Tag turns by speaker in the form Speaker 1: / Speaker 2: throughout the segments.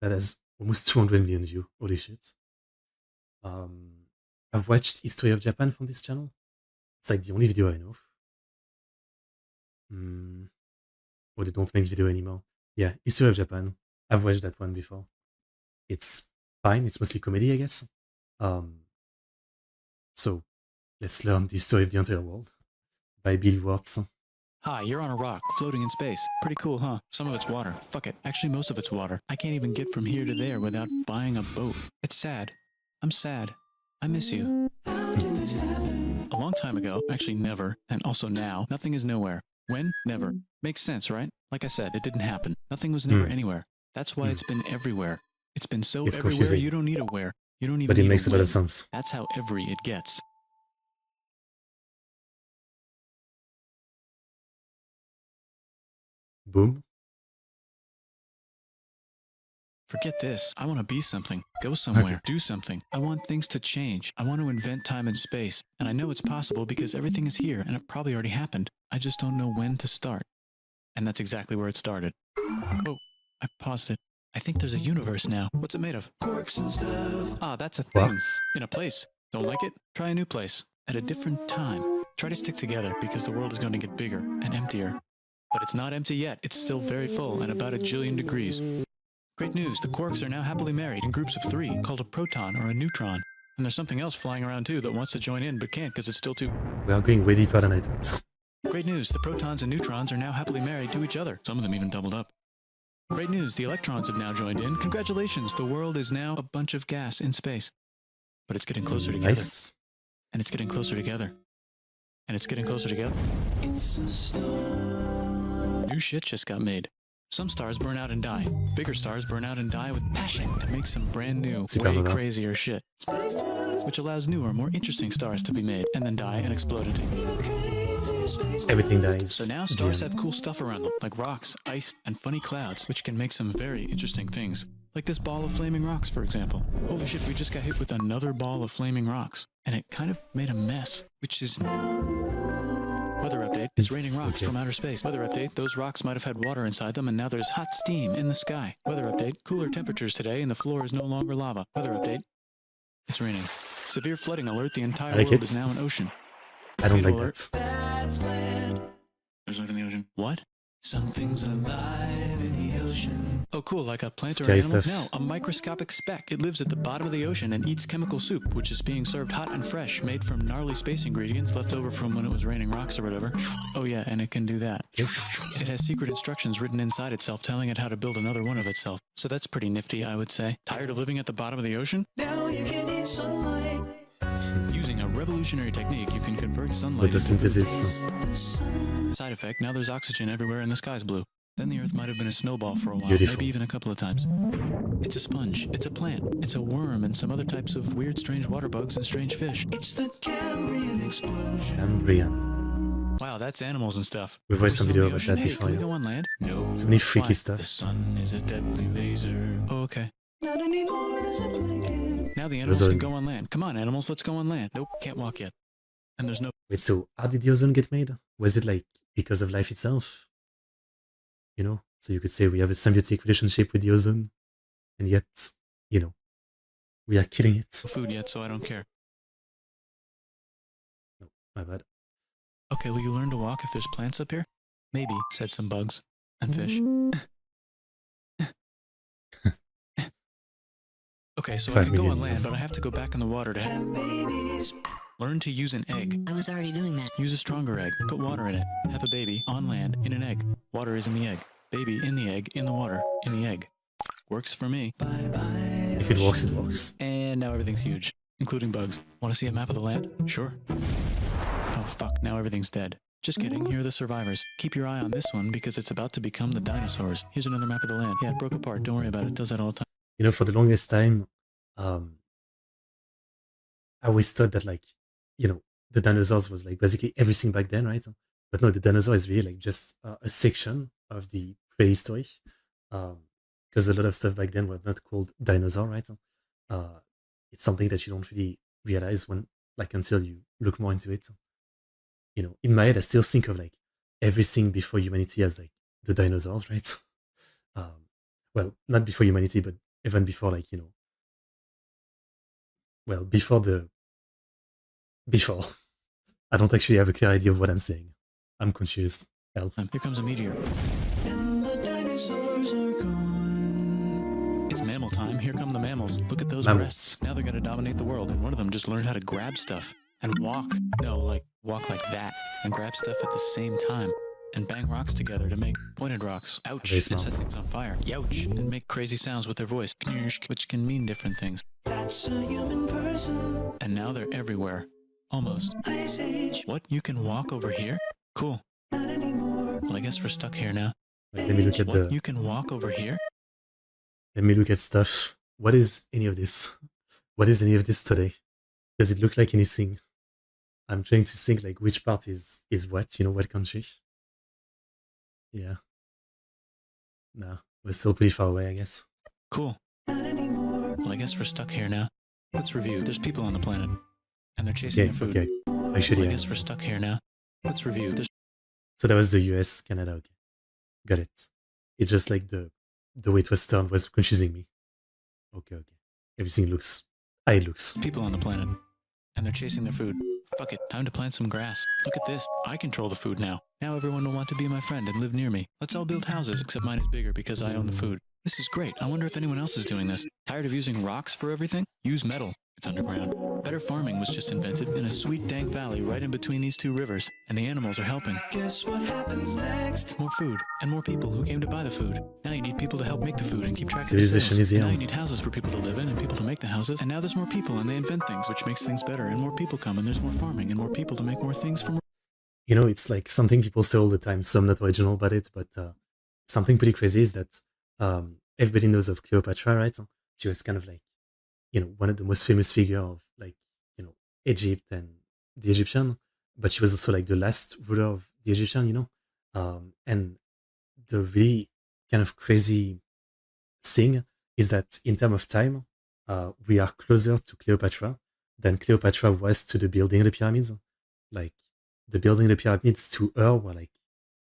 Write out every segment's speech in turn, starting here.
Speaker 1: that has almost 200 million views. Holy shit. I've watched History of Japan from this channel. It's like the only video I know of. Oh, they don't make video anymore. Yeah, History of Japan. I've watched that one before. It's fine. It's mostly comedy, I guess. So let's learn the story of the entire world by Bill Wurtz.
Speaker 2: Hi, you're on a rock, floating in space. Pretty cool, huh? Some of it's water. Fuck it. Actually, most of it's water. I can't even get from here to there without buying a boat. It's sad. I'm sad. I miss you. A long time ago, actually never, and also now, nothing is nowhere. When? Never. Makes sense, right? Like I said, it didn't happen. Nothing was never anywhere. That's why it's been everywhere. It's been so
Speaker 1: It's
Speaker 2: everywhere,
Speaker 1: confusing.
Speaker 2: you don't need a where. You don't even
Speaker 1: But it
Speaker 2: need
Speaker 1: makes a lot
Speaker 2: when.
Speaker 1: of sense.
Speaker 2: That's how every it gets.
Speaker 1: Boom.
Speaker 2: Forget this. I want to be something. Go somewhere. Do something. I want things to change. I want to invent time and space. And I know it's possible because everything is here and it probably already happened. I just don't know when to start. And that's exactly where it started. Oh, I paused it. I think there's a universe now. What's it made of? Quarks and stuff. Ah, that's a thing.
Speaker 1: Quarks.
Speaker 2: In a place. Don't like it? Try a new place. At a different time. Try to stick together because the world is going to get bigger and emptier. But it's not empty yet. It's still very full and about 1 jillion degrees. Great news, the quarks are now happily married in groups of 3, called a proton or a neutron. And there's something else flying around too that wants to join in but can't because it's still too...
Speaker 1: We are going way deeper than I thought.
Speaker 2: Great news, the protons and neutrons are now happily married to each other. Some of them even doubled up. Great news, the electrons have now joined in. Congratulations, the world is now a bunch of gas in space. But it's getting closer together.
Speaker 1: Nice.
Speaker 2: And it's getting closer together. And it's getting closer together. It's a star. New shit just got made. Some stars burn out and die. Bigger stars burn out and die with passion and make some brand new, way
Speaker 1: Supernova.
Speaker 2: crazier shit. Which allows newer, more interesting stars to be made and then die and explode into.
Speaker 1: Everything dies.
Speaker 2: So now stars have cool stuff around them, like rocks, ice, and funny clouds, which can make some very interesting things. Like this ball of flaming rocks, for example. Holy shit, we just got hit with another ball of flaming rocks. And it kind of made a mess, which is... Weather update, it's raining rocks from outer space. Weather update, those rocks might have had water inside them and now there's hot steam in the sky. Weather update, cooler temperatures today and the floor is no longer lava. Weather update, it's raining. Severe flooding alert, the entire world is now an ocean.
Speaker 1: I don't like
Speaker 2: Alert.
Speaker 1: that.
Speaker 2: There's life in the ocean. What? Something's alive in the ocean. Oh cool, like a plant or
Speaker 1: Scary
Speaker 2: animal?
Speaker 1: stuff.
Speaker 2: No, a microscopic speck. It lives at the bottom of the ocean and eats chemical soup, which is being served hot and fresh, made from gnarly space ingredients left over from when it was raining rocks or whatever. Oh yeah, and it can do that. It has secret instructions written inside itself telling it how to build another one of itself. So that's pretty nifty, I would say. Tired of living at the bottom of the ocean? Now you can eat sunlight. Using a revolutionary technique, you can convert sunlight
Speaker 1: Photosynthesis.
Speaker 2: Side effect, now there's oxygen everywhere and the sky's blue. Then the Earth might have been a snowball for a while,
Speaker 1: Beautiful.
Speaker 2: maybe even a couple of times. It's a sponge, it's a plant, it's a worm, and some other types of weird, strange water bugs and strange fish. It's the Cambrian explosion.
Speaker 1: Cambrian.
Speaker 2: Wow, that's animals and stuff.
Speaker 1: We've watched some video
Speaker 2: Still in the
Speaker 1: about that
Speaker 2: ocean? Hey,
Speaker 1: before.
Speaker 2: can we
Speaker 1: Yeah.
Speaker 2: go on land? No.
Speaker 1: So many freaky
Speaker 2: Why?
Speaker 1: stuff.
Speaker 2: The sun is a deadly laser. Oh, okay. Not anymore, there's a blanket. Now the animals
Speaker 1: Ozone.
Speaker 2: can go on land. Come on, animals, let's go on land. Nope, can't walk yet. And there's no...
Speaker 1: Wait, so how did the ozone get made? Was it like because of life itself? You know? So you could say we have a symbiotic relationship with the ozone, and yet, you know, we are killing it.
Speaker 2: food yet, so I don't care.
Speaker 1: No, my bad.
Speaker 2: Okay, will you learn to walk if there's plants up here? Maybe, said some bugs. And fish. Okay, so I
Speaker 1: 5
Speaker 2: can go on
Speaker 1: million
Speaker 2: land,
Speaker 1: years.
Speaker 2: but I have to go back in the water to have babies. Learn to use an egg.
Speaker 3: I was already doing that.
Speaker 2: Use a stronger egg. Put water in it. Have a baby on land in an egg. Water is in the egg. Baby in the egg, in the water, in the egg. Works for me. Bye-bye.
Speaker 1: If it works, it works.
Speaker 2: And now everything's huge, including bugs. Want to see a map of the land? Sure. Oh fuck, now everything's dead. Just kidding, here are the survivors. Keep your eye on this one because it's about to become the dinosaurs. Here's another map of the land. Yeah, it broke apart, don't worry about it, it does that all the time.
Speaker 1: You know, for the longest time, I always thought that, like, you know, the dinosaurs was like basically everything back then, right? But no, the dinosaur is really like just a section of the prehistory, because a lot of stuff back then were not called dinosaur, right? It's something that you don't really realize when, like, until you look more into it. You know, in my head, I still think of like everything before humanity as like the dinosaurs, right? Well, not before humanity, but even before, like, well, before. I don't actually have a clear idea of what I'm saying. I'm confused. Help.
Speaker 2: Here comes a meteor. And the dinosaurs are gone. It's mammal time. Here come the mammals. Look at those breasts. Now they're going to dominate the world, and one of them just learned how to grab stuff and walk. No, like walk like that and grab stuff at the same time and bang rocks together to make pointed rocks. Ouch. And set things on fire. Youch. And make crazy sounds with their voice, which can mean different things. That's a human person. And now they're everywhere. Almost. Ice Age. What? You can walk over here? Cool. Not anymore. Well, I guess we're stuck here now.
Speaker 1: Let me look at
Speaker 2: You can walk over here?
Speaker 1: Let me look at stuff. What is any of this? What is any of this today? Does it look like anything? I'm trying to think like which part is what, what country? Yeah. No, we're still pretty far away, I guess.
Speaker 2: Cool. Not anymore. Well, I guess we're stuck here now. Let's review. There's people on the planet. And they're chasing their food.
Speaker 1: Okay. Actually,
Speaker 2: well, I guess we're stuck here now. Let's review.
Speaker 1: So that was the US, Canada, okay. Got it. It's just like the way it was turned was confusing me. Okay. Everything looks how it looks.
Speaker 2: People on the planet. And they're chasing their food. Fuck it, time to plant some grass. Look at this. I control the food now. Now everyone will want to be my friend and live near me. Let's all build houses, except mine is bigger because I own the food. This is great. I wonder if anyone else is doing this. Tired of using rocks for everything? Use metal. It's underground. Better farming was just invented in a sweet dank valley right in between these two rivers, and the animals are helping. Guess what happens next? More food, and more people who came to buy the food. Now you need people to help make the food and keep track of the sales. Now you need houses for people to live in and people to make the houses, and now there's more people and they invent things, which makes things better, and more people come and there's more farming and more people to make more things for more.
Speaker 1: It's like something people say all the time, so I'm not original about it, but something pretty crazy is that everybody knows of Cleopatra, right? She was kind of like, one of the most famous figure of like, Egypt and the Egyptian, but she was also like the last ruler of the Egyptian, and the really kind of crazy thing is that in terms of time, we are closer to Cleopatra than Cleopatra was to the building of the pyramids. Like the building of the pyramids to her were like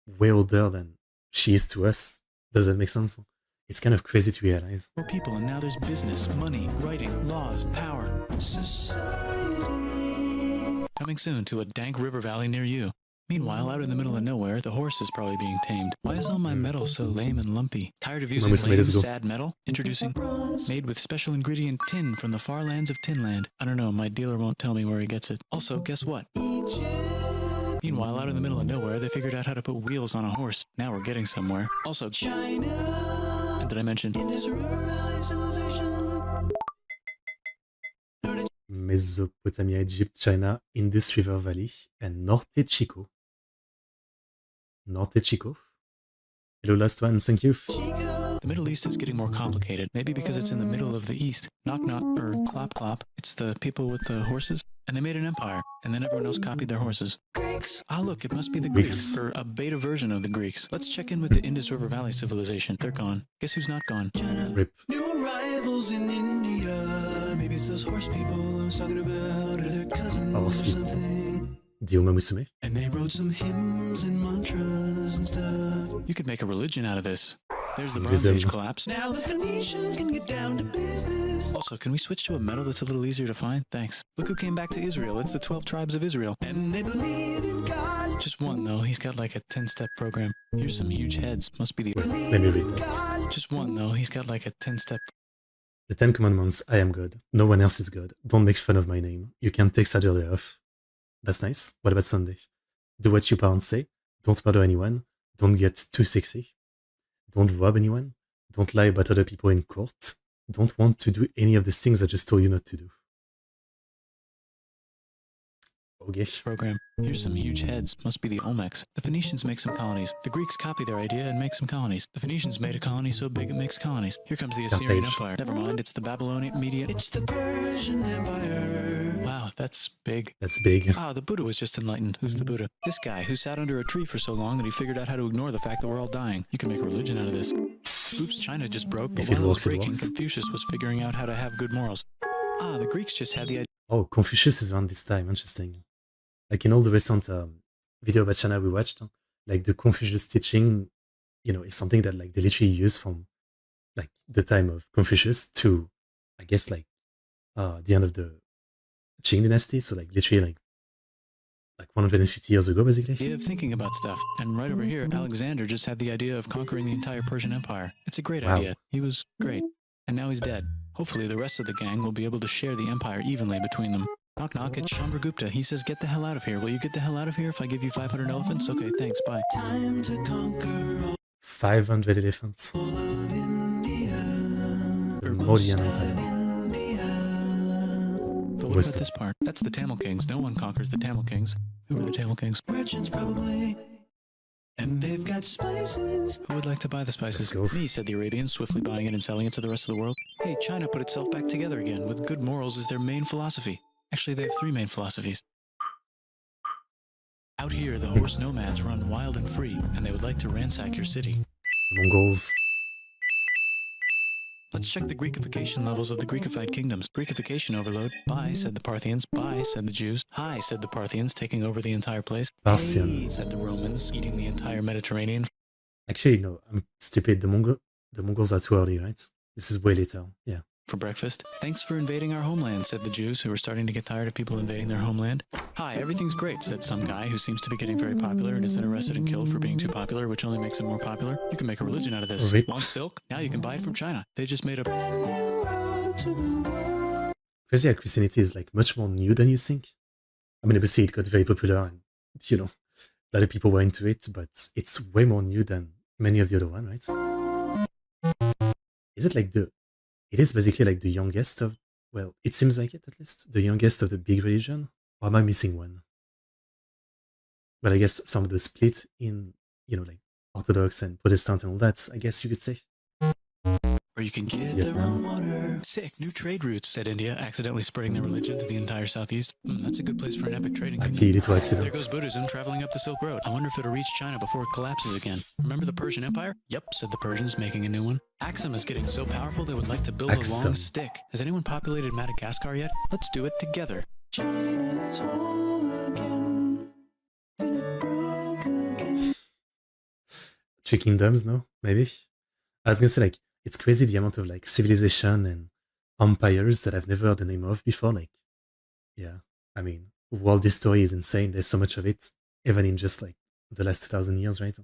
Speaker 1: way older than she is to us. Does that make sense? It's kind of crazy to realize.
Speaker 2: More people, and now there's business, money, writing, laws, power. Society. Coming soon to a dank river valley near you. Meanwhile, out in the middle of nowhere, the horse is probably being tamed. Why is all my metal so lame and lumpy? Tired of using lame, sad metal? Introducing bronze, made with special ingredient tin from the far lands of Tinland. I don't know, my dealer won't tell me where he gets it. Also, guess what? Egypt. Meanwhile, out in the middle of nowhere, they figured out how to put wheels on a horse. Now we're getting somewhere. Also, China. And did I mention? Indus River Valley civilization.
Speaker 1: Mesopotamia, Egypt, China, Indus River Valley, and Norte Chico. Norte Chico. Hello, last one, thank you.
Speaker 2: The Middle East is getting more complicated, maybe because it's in the middle of the East. Knock knock, or clop clop. It's the people with the horses. And they made an empire, and then everyone else copied their horses. Greeks! Ah, look, it must be the Greeks, or a beta version of the Greeks. Let's check in with the Indus River Valley civilization. They're gone. Guess who's not gone? China.
Speaker 1: Rip.
Speaker 2: New arrivals in India. Maybe it's those horse people I was talking about, or their cousins or something.
Speaker 1: Dioma Musume.
Speaker 2: And they wrote some hymns and mantras and stuff. You could make a religion out of this. There's the Bronze Age collapse. Now the Phoenicians can get down to business. Also, can we switch to a metal that's a little easier to find? Thanks. Look who came back to Israel. It's the 12 tribes of Israel. And they believe in God. Just one, though. He's got like a 10-step program. Here's some huge heads. Must be the...
Speaker 1: Let me read that.
Speaker 2: Just one, though. He's got like a 10-step...
Speaker 1: The 10 Commandments, I am God. No one else is God. Don't make fun of my name. You can't take Saturday off. That's nice. What about Sunday? Do what your parents say. Don't murder anyone. Don't get too sexy. Don't rob anyone. Don't lie about other people in court. Don't want to do any of the things I just told you not to do. Okay.
Speaker 2: Program. Here's some huge heads. Must be the Olmecs. The Phoenicians make some colonies. The Greeks copy their idea and make some colonies. The Phoenicians made a colony so big it makes colonies. Here comes the Assyrian Empire. Never mind, it's the Babylonian Median. It's the Persian Empire. Wow, that's big.
Speaker 1: That's big.
Speaker 2: Ah, the Buddha was just enlightened. Who's the Buddha? This guy who sat under a tree for so long that he figured out how to ignore the fact that we're all dying. You can make a religion out of this. Oops, China just broke, but while it was breaking, Confucius was figuring out how to have good morals. Ah, the Greeks just had the idea.
Speaker 1: Oh, Confucius is around this time. Interesting. Like in all the recent video about China we watched, like the Confucius teaching, is something that like they literally use from like the time of Confucius to, I guess, like the end of the Qing dynasty. So like literally like 150 years ago, basically.
Speaker 2: Idea of thinking about stuff. And right over here, Alexander just had the idea of conquering the entire Persian Empire. It's a great
Speaker 1: Wow.
Speaker 2: idea. He was great. And now he's dead. Hopefully the rest of the gang will be able to share the empire evenly between them. Knock knock, it's Chandragupta. He says, get the hell out of here. Will you get the hell out of here if I give you 500 elephants? Okay, thanks, bye. Time to conquer
Speaker 1: 500 elephants.
Speaker 2: all of India.
Speaker 1: The Mauryan Empire.
Speaker 2: But what about this part? That's the Tamil Kings. No one conquers the Tamil Kings. Who are the Tamil Kings? Merchants, probably. And they've got spices. Who would like to buy the spices?
Speaker 1: Let's go.
Speaker 2: Me, said the Arabians, swiftly buying it and selling it to the rest of the world. Hey, China put itself back together again, with good morals as their main philosophy. Actually, they have 3 main philosophies. Out here, the horse nomads run wild and free, and they would like to ransack your city.
Speaker 1: The Mongols.
Speaker 2: Let's check the Greekification levels of the Greekified kingdoms. Greekification overload. Bye, said the Parthians. Bye, said the Jews. Hi, said the Parthians, taking over the entire place.
Speaker 1: Parthian.
Speaker 2: Hey, said the Romans, eating the entire Mediterranean.
Speaker 1: Actually, no, I'm stupid. The Mongols are too early, right? This is way later. Yeah.
Speaker 2: For breakfast. Thanks for invading our homeland, said the Jews, who were starting to get tired of people invading their homeland. Hi, everything's great, said some guy who seems to be getting very popular and is then arrested and killed for being too popular, which only makes him more popular. You can make a religion out of this.
Speaker 1: Rip.
Speaker 2: Want silk? Now you can buy it from China. They just made a...
Speaker 1: Crazy how Christianity is like much more new than you think. I mean, obviously it got very popular and, you know, a lot of people were into it, but it's way more new than many of the other ones, right? Is it like it is basically like the youngest of, well, it seems like it at least, the youngest of the big religion? Or am I missing one? But I guess some of the split in, you know, like Orthodox and Protestant and all that, I guess you could say.
Speaker 2: Or you can get their own water. Sick, new trade routes, said India, accidentally spreading their religion to the entire southeast. That's a good place for an epic trading kingdom.
Speaker 1: Lucky little
Speaker 2: There
Speaker 1: accident.
Speaker 2: goes Buddhism traveling up the Silk Road. I wonder if it'll reach China before it collapses again. Remember the Persian Empire? Yep, said the Persians, making a new one. Axum is getting so powerful they would like to build a long
Speaker 1: Axum.
Speaker 2: stick. Has anyone populated Madagascar yet? Let's do it together. China's whole again. Then it broke again.
Speaker 1: 3 kingdoms, no? Maybe? I was gonna say, like, it's crazy the amount of like civilization and empires that I've never heard the name of before. Like, yeah, I mean, world history is insane. There's so much of it, even in just like the last 2,000 years, right?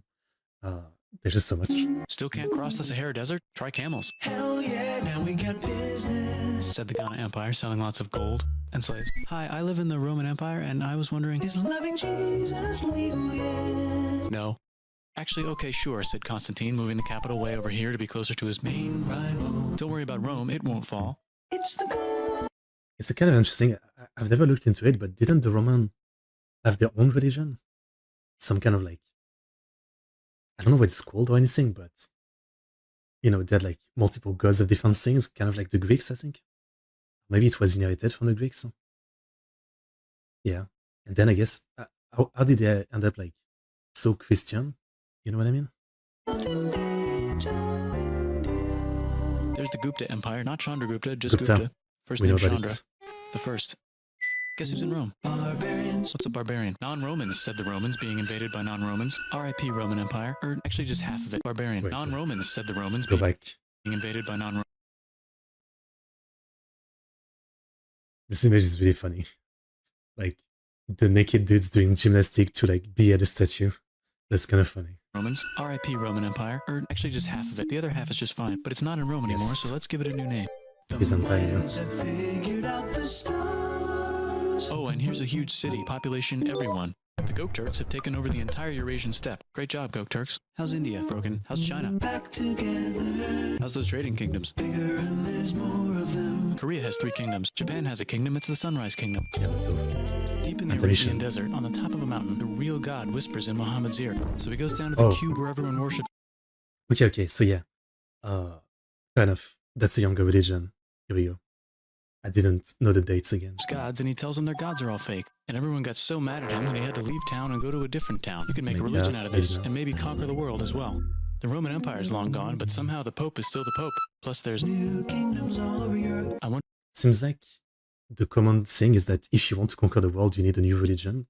Speaker 1: There's just so much.
Speaker 2: Still can't cross the Sahara Desert? Try camels. Hell yeah, now we got business, said the Ghana Empire, selling lots of gold and slaves. Hi, I live in the Roman Empire, and I was wondering, is loving Jesus legal yet? No. Actually, okay, sure, said Constantine, moving the capital way over here to be closer to his main rival. Don't worry about Rome, it won't fall. It's the goal.
Speaker 1: It's a kind of interesting. I've never looked into it, but didn't the Roman have their own religion? Some kind of like, I don't know what it's called or anything, but you know, they had like multiple gods of different things, kind of like the Greeks, I think. Maybe it was inherited from the Greeks. Yeah. And then I guess, how did they end up like so Christian? You know what I mean?
Speaker 2: There's the Gupta Empire, not Chandragupta, just
Speaker 1: Gupta.
Speaker 2: Gupta. First
Speaker 1: We know
Speaker 2: name
Speaker 1: about
Speaker 2: Chandra.
Speaker 1: it.
Speaker 2: The first. Guess who's in Rome? Barbarians. What's a barbarian? Non-Romans, said the Romans, being invaded by non-Romans. R.I.P. Roman Empire. Or actually just half of it. Barbarian.
Speaker 1: Wait,
Speaker 2: Non-Romans, said the Romans,
Speaker 1: Go
Speaker 2: being
Speaker 1: back.
Speaker 2: invaded by non-Romans.
Speaker 1: This image is really funny. Like the naked dudes doing gymnastics to like be at a statue. That's kind of funny.
Speaker 2: Romans. R.I.P. Roman Empire. Or actually just half of it. The other half is just fine. But it's not in Rome anymore,
Speaker 1: Yes.
Speaker 2: so let's give it a new name.
Speaker 1: His empire.
Speaker 2: Oh, and here's a huge city, population everyone. The Gok Turks have taken over the entire Eurasian steppe. Great job, Gok Turks. How's India? Broken. How's China? Back together. How's those trading kingdoms? Bigger and there's more of them. Korea has 3 kingdoms. Japan has a kingdom. It's the Sunrise Kingdom.
Speaker 1: Yeah, too.
Speaker 2: Deep in the
Speaker 1: Antamission.
Speaker 2: Arabian desert, on the top of a mountain, the real God whispers in Muhammad's ear. So he goes down to the
Speaker 1: Oh.
Speaker 2: cube where everyone worships.
Speaker 1: Okay. So yeah, kind of. That's a younger religion. Here we go. I didn't know the dates again.
Speaker 2: Gods, and he tells them their gods are all fake. And everyone got so mad at him that he had to leave town and go to a different town. You can make a
Speaker 1: Make
Speaker 2: religion
Speaker 1: a
Speaker 2: out of this
Speaker 1: religion.
Speaker 2: and maybe conquer the world as well. The Roman Empire is long gone, but somehow the Pope is still the Pope. Plus there's new kingdoms all over Europe. I wonder
Speaker 1: Seems like the common thing is that if you want to conquer the world, you need a new religion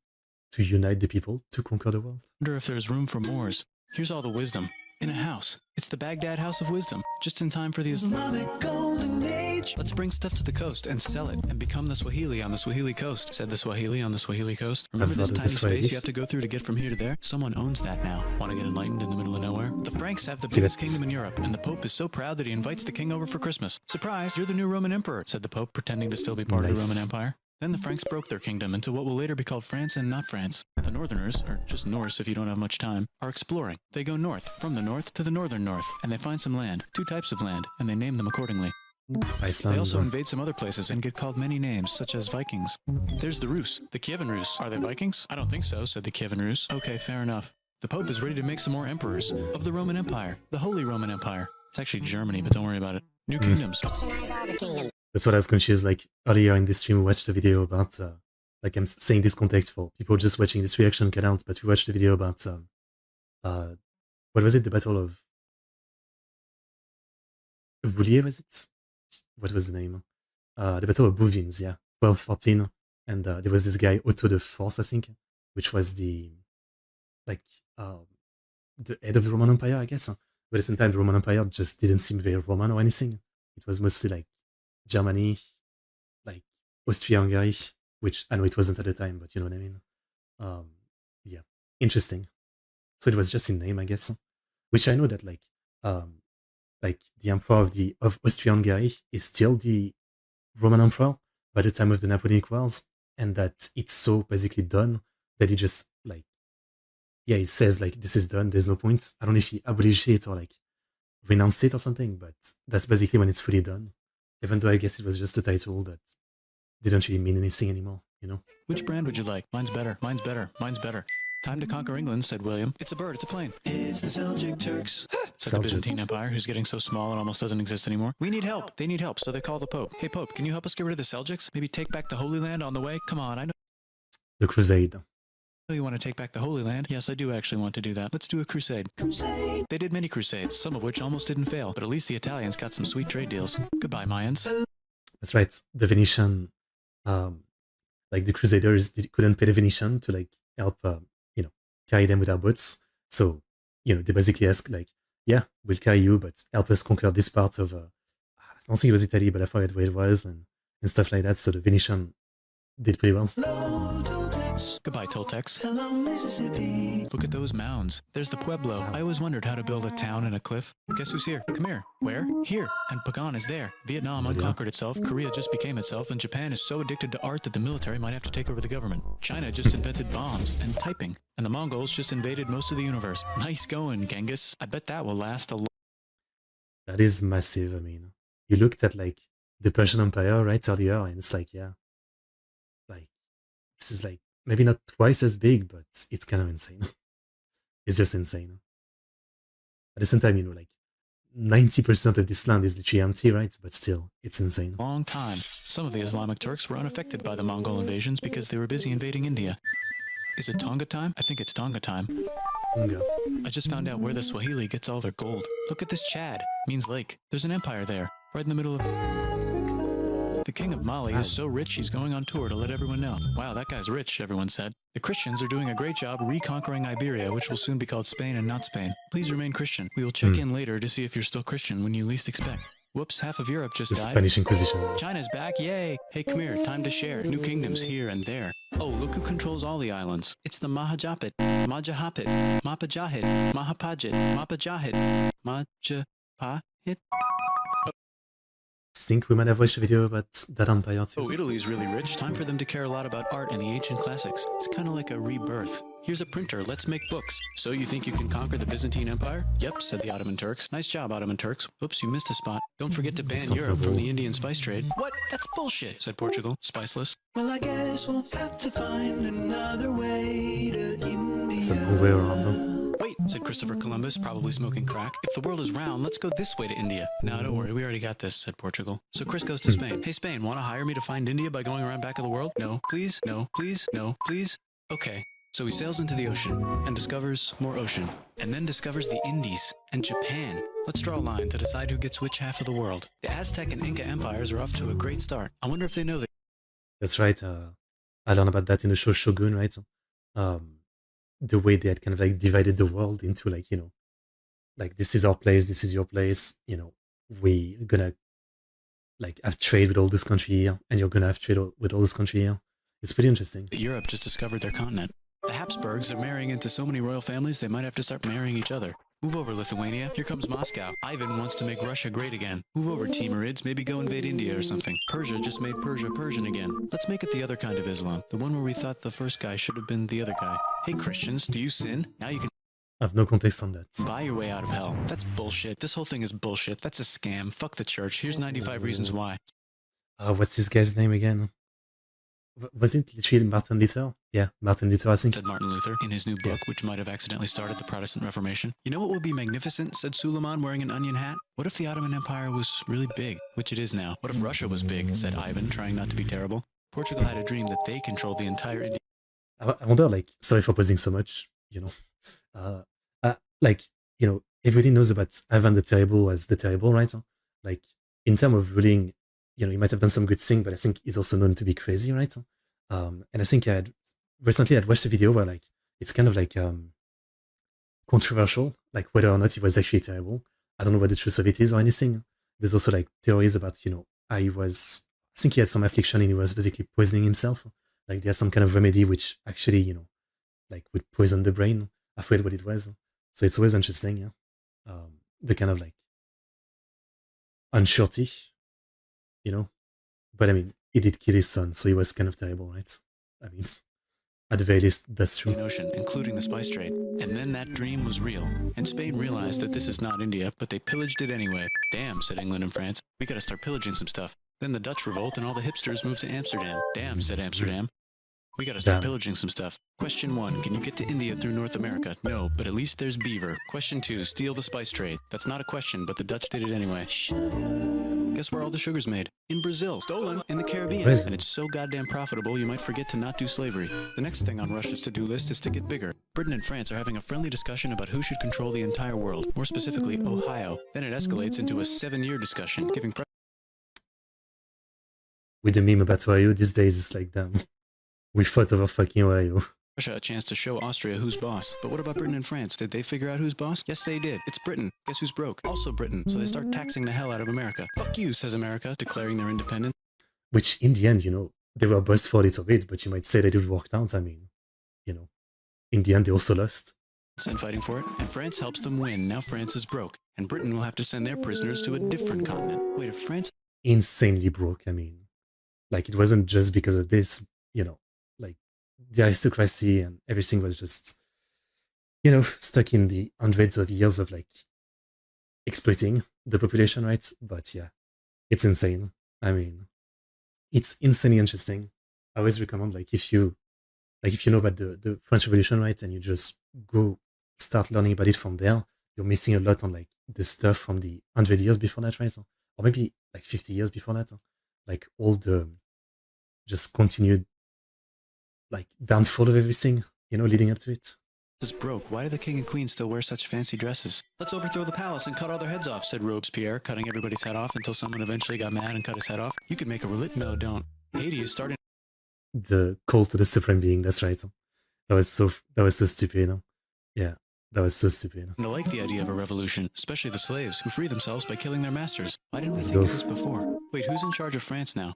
Speaker 1: to unite the people to conquer the world.
Speaker 2: if there's room for Moors. Here's all the wisdom. in a house. It's the Baghdad House of Wisdom, just in time for the Islamic Golden Age. Let's bring stuff to the coast and sell it and become the Swahili on the Swahili coast, said the Swahili on the Swahili coast. Remember this tiny space you have to go through to get from here to there? Someone owns that now. Want to get enlightened in the middle of nowhere? The Franks have the biggest kingdom in Europe, and the Pope is so proud that he invites the king over for Christmas. Surprise, you're the new Roman emperor, said the Pope, pretending to still be part of the Roman Empire. Then the Franks broke their kingdom into what will later be called France and not France. The Northerners, or just Norse if you don't have much time, are exploring. They go north, from the north to the northern north, and they find some land, 2 types of land, and they name them accordingly.
Speaker 1: Iceland.
Speaker 2: They also invade some other places and get called many names, such as Vikings. There's the Rus, the Kievan Rus. Are they Vikings? I don't think so, said the Kievan Rus. Okay, fair enough. The Pope is ready to make some more emperors of the Roman Empire, the Holy Roman Empire. It's actually Germany, but don't worry about it. New kingdoms.
Speaker 1: That's what I was confused. Like earlier in this stream, we watched a video about, like I'm saying this context for people just watching this reaction account, but we watched a video about, what was it? The Battle of Boulier, was it? What was the name? The Battle of Bouvines, yeah, 1214. And there was this guy, Otto the Fourth, I think, which was the, like, the head of the Roman Empire, I guess. But at the same time, the Roman Empire just didn't seem very Roman or anything. It was mostly like Germany, like Austria-Hungary, which I know it wasn't at the time, but you know what I mean. Yeah, interesting. So it was just in name, I guess. Which I know that like the emperor of Austria-Hungary is still the Roman emperor by the time of the Napoleonic Wars, and that it's so basically done that he just like, yeah, he says like this is done. There's no point. I don't know if he abolished it or like renounced it or something, but that's basically when it's fully done. Even though I guess it was just a title that didn't really mean anything anymore, you know?
Speaker 2: Which brand would you like? Mine's better, mine's better, mine's better. Time to conquer England, said William. It's a bird, it's a plane. It's the Seljuk Turks, said the Byzantine Empire, who's getting so small it almost doesn't exist anymore. We need help. They need help, so they call the Pope. Hey, Pope, can you help us get rid of the Seljuks? Maybe take back the Holy Land on the way? Come on, I know
Speaker 1: The Crusade.
Speaker 2: you want to take back the Holy Land. Yes, I do actually want to do that. Let's do a crusade. Crusade! They did many crusades, some of which almost didn't fail, but at least the Italians got some sweet trade deals. Goodbye, Mayans.
Speaker 1: That's right. The Venetian, like the Crusaders couldn't pay the Venetian to like help, carry them with our boats. So, they basically ask like, yeah, we'll carry you, but help us conquer this part of, I don't think it was Italy, but I forget where it was and stuff like that. So the Venetian did pretty well.
Speaker 2: Goodbye, Toltecs. Hello, Mississippi. Look at those mounds. There's the Pueblo. I always wondered how to build a town in a cliff. Guess who's here? Come here. Where? Here. And Pagan is there. Vietnam unconquered itself. Korea just became itself. And Japan is so addicted to art that the military might have to take over the government. China just invented bombs and typing. And the Mongols just invaded most of the universe. Nice going, Genghis. I bet that will last a long...
Speaker 1: That is massive. I mean, you looked at like the Persian Empire right earlier, and it's like, yeah, like this is like maybe not twice as big, but it's kind of insane. It's just insane. At the same time, like 90% of this land is literally empty, right? But still, it's insane.
Speaker 2: Long time. Some of the Islamic Turks were unaffected by the Mongol invasions because they were busy invading India. Is it Tonga time? I think it's Tonga time.
Speaker 1: Tonga.
Speaker 2: I just found out where the Swahili gets all their gold. Look at this Chad. Means lake. There's an empire there, right in the middle of Africa. The king of Mali is so rich he's going on tour to let everyone know. Wow, that guy's rich, everyone said. The Christians are doing a great job reconquering Iberia, which will soon be called Spain and not Spain. Please remain Christian. We will check in later to see if you're still Christian when you least expect. Whoops, half of Europe just
Speaker 1: The
Speaker 2: died.
Speaker 1: Spanish Inquisition.
Speaker 2: China's back, yay! Hey, come here, time to share. New kingdoms here and there. Oh, look who controls all the islands. It's the Mahajapit, Majahapit, Mapajahit, Mahapajit, Mapajahit, Majapahit.
Speaker 1: I think we might have watched a video about that empire too.
Speaker 2: Oh, Italy's really rich. Time for them to care a lot about art and the ancient classics. It's kind of like a rebirth. Here's a printer, let's make books. So you think you can conquer the Byzantine Empire? Yep, said the Ottoman Turks. Nice job, Ottoman Turks. Whoops, you missed a spot. Don't forget to ban Europe from the Indian spice trade. What? That's bullshit, said Portugal, spiceless. Well, I guess we'll have to find another way to India.
Speaker 1: It's a long way around though.
Speaker 2: Wait, said Christopher Columbus, probably smoking crack. If the world is round, let's go this way to India. No, don't worry, we already got this, said Portugal. So Chris goes to Spain. Hey, Spain, want to hire me to find India by going around back of the world? No, please, no, please, no, please. Okay. So he sails into the ocean and discovers more ocean, and then discovers the Indies and Japan. Let's draw a line to decide who gets which half of the world. The Aztec and Inca empires are off to a great start. I wonder if they know that.
Speaker 1: That's right. I learned about that in the show Shogun, right? The way they had kind of like divided the world into like, like this is our place, this is your place. You know, we gonna like have trade with all this country here, and you're gonna have trade with all this country here. It's pretty interesting.
Speaker 2: Europe just discovered their continent. The Habsburgs are marrying into so many royal families they might have to start marrying each other. Move over, Lithuania. Here comes Moscow. Ivan wants to make Russia great again. Move over, Timurids. Maybe go invade India or something. Persia just made Persia Persian again. Let's make it the other kind of Islam. The one where we thought the first guy should have been the other guy. Hey, Christians, do you sin? Now you can
Speaker 1: I have no context on that.
Speaker 2: buy your way out of hell. That's bullshit. This whole thing is bullshit. That's a scam. Fuck the church. Here's 95 reasons why.
Speaker 1: What's this guy's name again? Was it literally Martin Luther? Yeah, Martin Luther, I think.
Speaker 2: Said Martin Luther in his new book, which might have accidentally started the Protestant Reformation. You know what would be magnificent, said Suleiman wearing an onion hat? What if the Ottoman Empire was really big, which it is now? What if Russia was big, said Ivan, trying not to be terrible? Portugal had a dream that they controlled the entire India.
Speaker 1: I wonder, like, sorry for posing so much, like, everybody knows about Ivan the Terrible as the Terrible, right? Like, in terms of ruling, he might have done some good thing, but I think he's also known to be crazy, right? And I think recently I'd watched a video where, like, it's kind of like controversial, like whether or not he was actually terrible. I don't know what the truth of it is or anything. There's also like theories about, how I think he had some affliction and he was basically poisoning himself. Like there's some kind of remedy which actually, like would poison the brain. I forget what it was. So it's always interesting, yeah. The kind of like unsurety, you know. But I mean, he did kill his son, so he was kind of terrible, right? I mean, at the very least, that's true.
Speaker 2: Ocean, including the spice trade. And then that dream was real. And Spain realized that this is not India, but they pillaged it anyway. Damn, said England and France. We gotta start pillaging some stuff. Then the Dutch revolt and all the hipsters moved to Amsterdam. Damn, said Amsterdam. We gotta start pillaging some stuff. Question 1, can you get to India through North America? No, but at least there's beaver. Question 2, steal the spice trade. That's not a question, but the Dutch did it anyway. Guess where all the sugar's made? In Brazil. Stolen. In the Caribbean.
Speaker 1: Brazil.
Speaker 2: And it's so goddamn profitable you might forget to not do slavery. The next thing on Russia's to-do list is to get bigger. Britain and France are having a friendly discussion about who should control the entire world, more specifically Ohio. Then it escalates into a 7-year discussion, giving
Speaker 1: With the meme about Ohio these days, it's like, damn, we fought over fucking Ohio.
Speaker 2: Russia a chance to show Austria who's boss. But what about Britain and France? Did they figure out who's boss? Yes, they did. It's Britain. Guess who's broke? Also Britain. So they start taxing the hell out of America. Fuck you, says America, declaring their independence.
Speaker 1: Which, in the end, they were bossed for a little bit, but you might say they did work out. I mean, in the end, they also lost.
Speaker 2: And fighting for it. And France helps them win. Now France is broke. And Britain will have to send their prisoners to a different continent. Wait, if France...
Speaker 1: Insanely broke, I mean. Like, it wasn't just because of this, like, the aristocracy and everything was just, stuck in the hundreds of years of, like, exploiting the population, right? But yeah, it's insane. I mean, it's insanely interesting. I always recommend, like, if you know about the French Revolution, right, and you just go start learning about it from there, you're missing a lot on, like, the stuff from the 100 years before that, right? Or maybe, like, 50 years before that. Like, all the just continued, like, downfall of everything, leading up to it.
Speaker 2: Is broke. Why do the king and queen still wear such fancy dresses? Let's overthrow the palace and cut all their heads off, said Robespierre, cutting everybody's head off until someone eventually got mad and cut his head off. You could make a religion. No, don't. Haiti is starting
Speaker 1: The call to the supreme being, that's right. That was so stupid. Yeah, that was so stupid.
Speaker 2: to like the idea of a revolution, especially the slaves who free themselves by killing their masters. Why didn't we
Speaker 1: Let's
Speaker 2: think
Speaker 1: go.
Speaker 2: of this before? Wait, who's in charge of France now?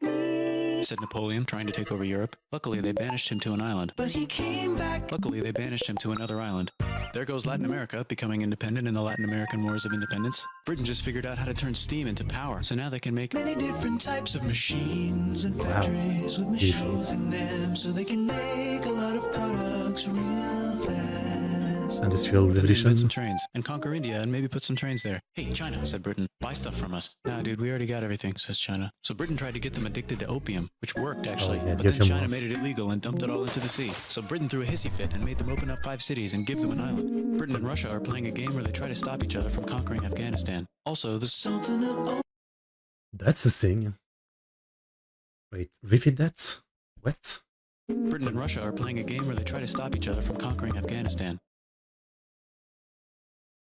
Speaker 2: Said Napoleon, trying to take over Europe. Luckily, they banished him to an island. But he came back. Luckily, they banished him to another island. There goes Latin America, becoming independent in the Latin American Wars of Independence. Britain just figured out how to turn steam into power, so now they can make many different types of machines and factories with machines in them, so they can make a lot of products real fast.
Speaker 1: Industrial
Speaker 2: Invent
Speaker 1: Revolution.
Speaker 2: some trains and conquer India and maybe put some trains there. Hey, China, said Britain, buy stuff from us. Nah, dude, we already got everything, says China. So Britain tried to get them addicted to opium, which worked actually.
Speaker 1: yeah,
Speaker 2: but
Speaker 1: the
Speaker 2: then
Speaker 1: opium
Speaker 2: China
Speaker 1: wars.
Speaker 2: made it illegal and dumped it all into the sea. So Britain threw a hissy fit and made them open up 5 cities and give them an island. Britain and Russia are playing a game where they try to stop each other from conquering Afghanistan. Also, the Sultan of
Speaker 1: That's a thing. Wait, repeat that? What?
Speaker 2: Britain and Russia are playing a game where they try to stop each other from conquering Afghanistan.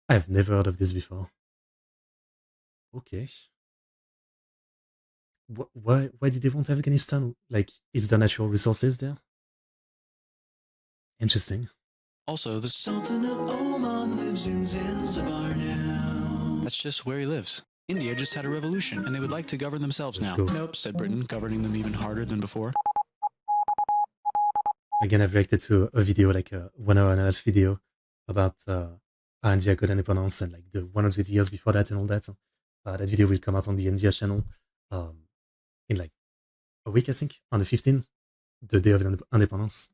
Speaker 1: I've never heard of this before. Okay. Why did they want Afghanistan? Like, is there natural resources there? Interesting.
Speaker 2: Also, the Sultan of Oman lives in Zanzibar now. That's just where he lives. India just had a revolution, and they would like to govern themselves
Speaker 1: Let's
Speaker 2: now.
Speaker 1: go.
Speaker 2: Nope, said Britain, governing them even harder than before.
Speaker 1: Again, I've reacted to a video, like a 1 hour and a half video about how India got independence and like the 100 years before that and all that. That video will come out on the India channel in like a week, I think, on the 15th, the day of independence.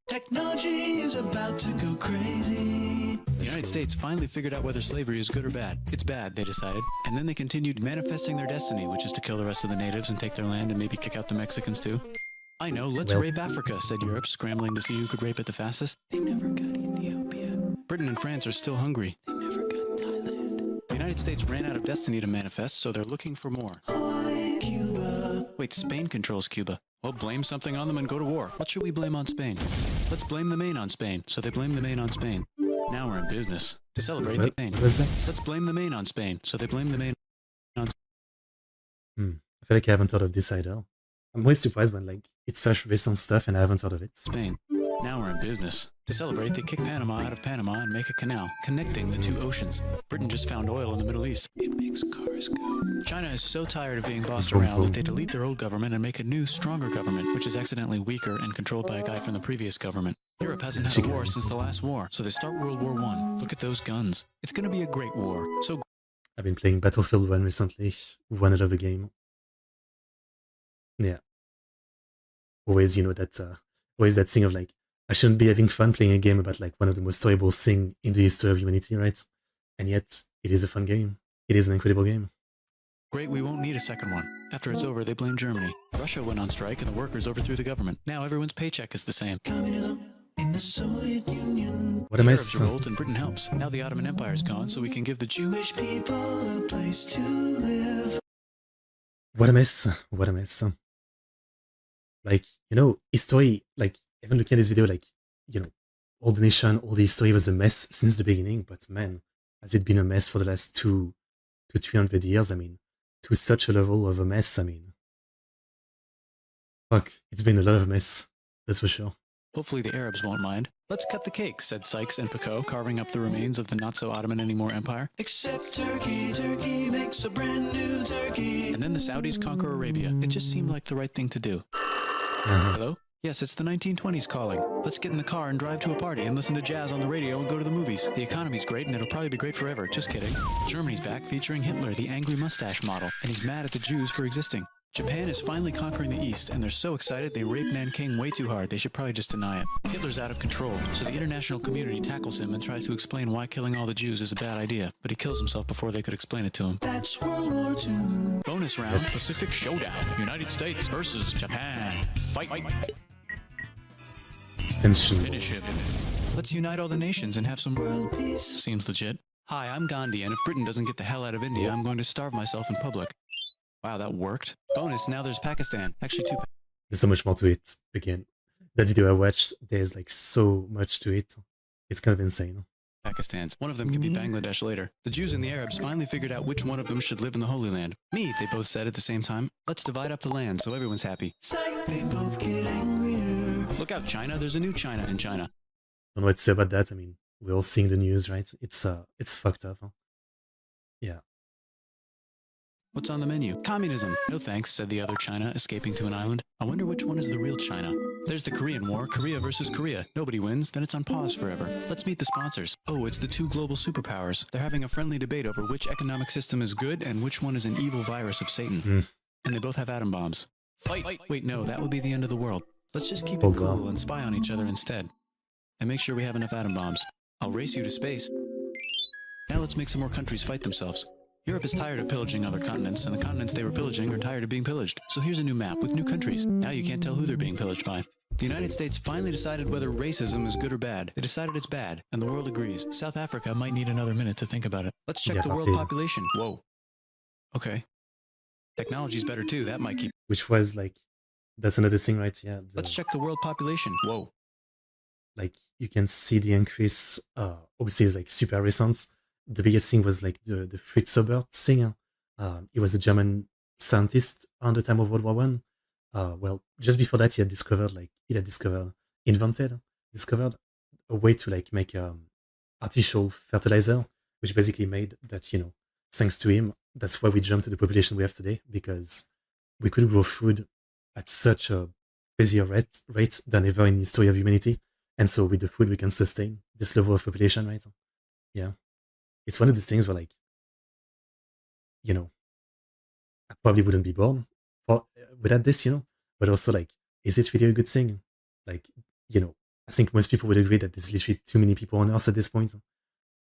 Speaker 2: Technology is about to go crazy. The United States finally figured out whether slavery is good or bad. It's bad, they decided. And then they continued manifesting their destiny, which is to kill the rest of the natives and take their land and maybe kick out the Mexicans too. I know, let's rape Africa, said Europe, scrambling to see who could rape it the fastest. They never got Ethiopia. Britain and France are still hungry. They never got Thailand. The United States ran out of destiny to manifest, so they're looking for more. Hawaii, Cuba. Wait, Spain controls Cuba. Well, blame something on them and go to war. What should we blame on Spain? Let's blame the Maine on Spain. So they blame the Maine on Spain. Now we're in business. To celebrate the Maine. Let's blame the Maine on Spain. So they blame the Maine on
Speaker 1: Spain. I feel like I haven't thought of this either. I'm always surprised when like it's such recent stuff and I haven't heard of it.
Speaker 2: Spain. Now we're in business. To celebrate, they kick Panama out of Panama and make a canal connecting the two oceans. Britain just found oil in the Middle East. It makes cars go. China is so tired of being bossed around that they delete their old government and make a new, stronger government, which is accidentally weaker and controlled by a guy from the previous government. Europe hasn't had a war since the last war, so they start World War I. Look at those guns. It's going to be a great war. So
Speaker 1: I've been playing Battlefield 1 recently. One hell of a game. Yeah. Always, you know, always that thing of like, I shouldn't be having fun playing a game about like one of the most horrible things in the history of humanity, right? And yet, it is a fun game. It is an incredible game.
Speaker 2: Great, we won't need a second one. After it's over, they blame Germany. Russia went on strike and the workers overthrew the government. Now everyone's paycheck is the same. Communism in the Soviet Union.
Speaker 1: What am I
Speaker 2: saying? Revolt and Britain helps. Now the Ottoman Empire's gone, so we can give the Jewish people a place to live.
Speaker 1: What a mess. What a mess. Like, you know, history, like, even looking at this video, like, you know, all the nation, all the history was a mess since the beginning, but man, has it been a mess for the last 200 to 300 years? I mean, to such a level of a mess, I mean, fuck, it's been a lot of a mess, that's for sure.
Speaker 2: Hopefully the Arabs won't mind. Let's cut the cake, said Sykes and Picot, carving up the remains of the not-so-Ottoman anymore empire. Except Turkey, Turkey makes a brand new Turkey. And then the Saudis conquer Arabia. It just seemed like the right thing to do. Hello? Yes, it's the 1920s calling. Let's get in the car and drive to a party and listen to jazz on the radio and go to the movies. The economy's great and it'll probably be great forever. Just kidding. Germany's back featuring Hitler, the angry mustache model, and he's mad at the Jews for existing. Japan is finally conquering the East, and they're so excited they raped Nanking way too hard. They should probably just deny it. Hitler's out of control, so the international community tackles him and tries to explain why killing all the Jews is a bad idea, but he kills himself before they could explain it to him. That's World War II. Bonus round, yes. Pacific Showdown. United States versus Japan. Fight.
Speaker 1: Extension.
Speaker 2: Finish him. Let's unite all the nations and have some world peace. Seems legit. Hi, I'm Gandhi, and if Britain doesn't get the hell out of India, I'm going to starve myself in public. Wow, that worked. Bonus, now there's Pakistan. Actually, two.
Speaker 1: There's so much more to it. Again, that video I watched, there's like so much to it. It's kind of insane.
Speaker 2: Pakistans. One of them could be Bangladesh later. The Jews and the Arabs finally figured out which one of them should live in the Holy Land. Me, they both said at the same time. Let's divide up the land so everyone's happy. Psych, they both get angrier. Look out, China. There's a new China in China.
Speaker 1: I don't know what to say about that. I mean, we're all seeing the news, right? It's fucked up. Huh? Yeah.
Speaker 2: What's on the menu? Communism. No thanks, said the other China, escaping to an island. I wonder which one is the real China. There's the Korean War, Korea versus Korea. Nobody wins, then it's on pause forever. Let's meet the sponsors. Oh, it's the two global superpowers. They're having a friendly debate over which economic system is good and which one is an evil virus of Satan. And they both have atom bombs. Fight! Wait, no, that would be the end of the world. Let's just keep it cool and spy on each other instead. And make sure we have enough atom bombs. I'll race you to space. Now let's make some more countries fight themselves. Europe is tired of pillaging other continents, and the continents they were pillaging are tired of being pillaged. So here's a new map with new countries. Now you can't tell who they're being pillaged by. The United States finally decided whether racism is good or bad. They decided it's bad, and the world agrees. South Africa might need another minute to think about it. Let's check the world population. Whoa. Okay. Technology's better too. That might keep...
Speaker 1: Which was like... That's another thing, right? Yeah.
Speaker 2: Let's check the world population. Whoa.
Speaker 1: Like, you can see the increase, obviously it's like super recent. The biggest thing was like the Fritz Ebert thing. He was a German scientist on the time of World War One. Well, just before that, he had discovered invented a way to like make artificial fertilizer which basically made that, thanks to him, that's why we jumped to the population we have today, because we could grow food at such a crazier rate than ever in the history of humanity. And so with the food, we can sustain this level of population, right? Yeah. It's one of these things where, like, you know, I probably wouldn't be born without this, but also, like, is it really a good thing? Like, you know, I think most people would agree that there's literally too many people on Earth at this point.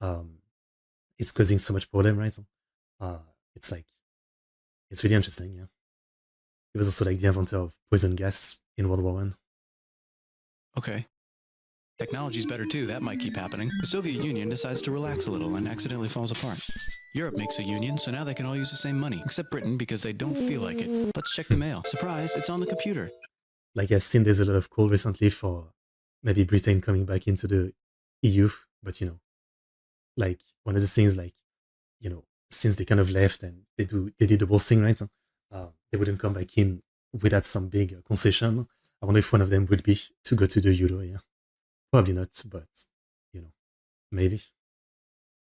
Speaker 1: Um, it's causing so much problem, right? Uh, it's like, it's really interesting, yeah. He was also like the inventor of poison gas in World War One.
Speaker 2: Okay. Technology's better too, that might keep happening. The Soviet Union decides to relax a little and accidentally falls apart. Europe makes a union, so now they can all use the same money, except Britain because they don't feel like it. Let's check the mail. Surprise, it's on the computer.
Speaker 1: Like, I've seen there's a lot of call recently for maybe Britain coming back into the EU, but like one of the things, like, since they kind of left and they did the whole thing, right? They wouldn't come back in without some big concession. I wonder if one of them would be to go to the Euro. Yeah, probably not, but maybe.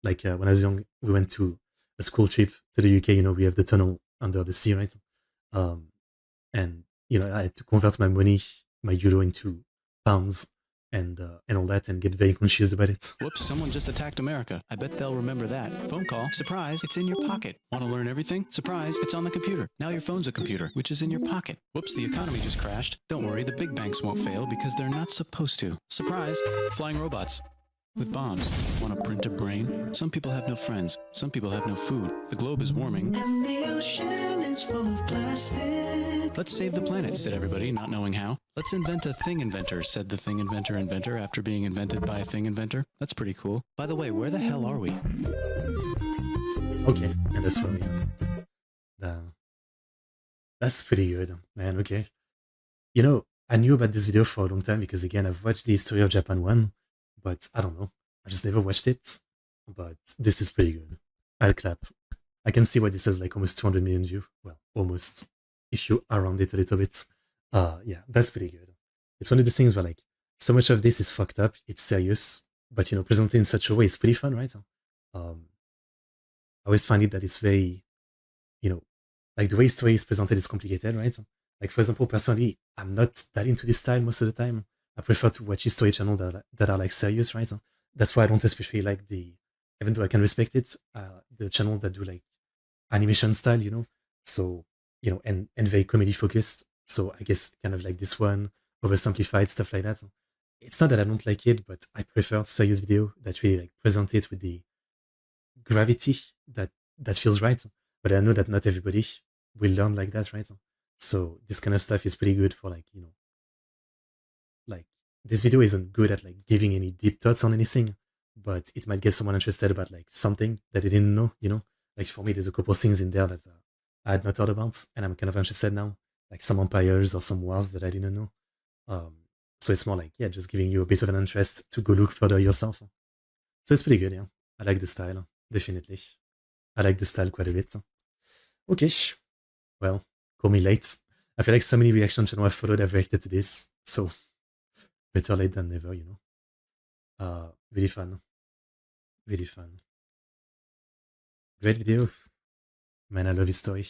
Speaker 1: Like, when I was young, we went to a school trip to the UK. We have the tunnel under the sea, right? Um, and I had to convert my money, my euro, into pounds and all that, and get very conscious about it.
Speaker 2: Whoops, someone just attacked America. I bet they'll remember that. Phone call. Surprise, it's in your pocket. Want to learn everything? Surprise, it's on the computer. Now your phone's a computer, which is in your pocket. Whoops, the economy just crashed. Don't worry, the big banks won't fail because they're not supposed to. Surprise, flying robots. With bombs. Want to print a brain? Some people have no friends. Some people have no food. The globe is warming. And the ocean is full of plastic. Let's save the planet, said everybody, not knowing how. Let's invent a thing inventor, said the thing inventor after being invented by a thing inventor. That's pretty cool. By the way, where the hell are we?
Speaker 1: Okay, and that's where we are. That's pretty good, man. Okay. I knew about this video for a long time because, again, I've watched the History of Japan one, but I don't know. I just never watched it. But this is pretty good. I'll clap. I can see why this has like almost 200 million views. Well, almost. If you round it a little bit. Yeah, that's pretty good. It's one of the things where, like, so much of this is fucked up. It's serious, but presented in such a way, it's pretty fun, right? I always find it that it's very, you know, like the way story is presented is complicated, right? Like, for example, personally, I'm not that into this style most of the time. I prefer to watch history channels that are like serious, right? That's why I don't especially like even though I can respect it, the channel that do like animation style, So, and very comedy focused. So I guess kind of like this one, oversimplified stuff like that. It's not that I don't like it, but I prefer serious video that really like present it with the gravity that feels right. But I know that not everybody will learn like that, right? So this kind of stuff is pretty good for, like, like, this video isn't good at like giving any deep thoughts on anything, but it might get someone interested about like something that they didn't know. Like, for me, there's a couple things in there that I had not thought about, and I'm kind of interested now, like some empires or some wars that I didn't know. Um, so it's more like, yeah, just giving you a bit of an interest to go look further yourself. So it's pretty good, yeah. I like the style, definitely. I like the style quite a bit. Okay, well, call me late. I feel like so many reaction channels I've followed have reacted to this, so better late than never. Really fun. Really fun. Great video. Man, I love his story.